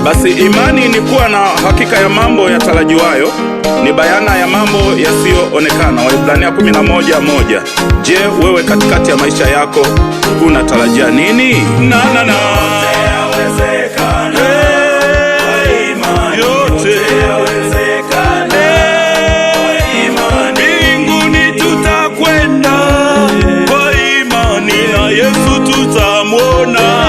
Basi imani ni kuwa na hakika ya mambo yatarajiwayo, ni bayana ya mambo yasiyoonekana. Waebrania 11:1. Je, wewe katikati ya maisha yako unatarajia nini? Mbinguni tutakwenda kwa imani, na Yesu tutamwona.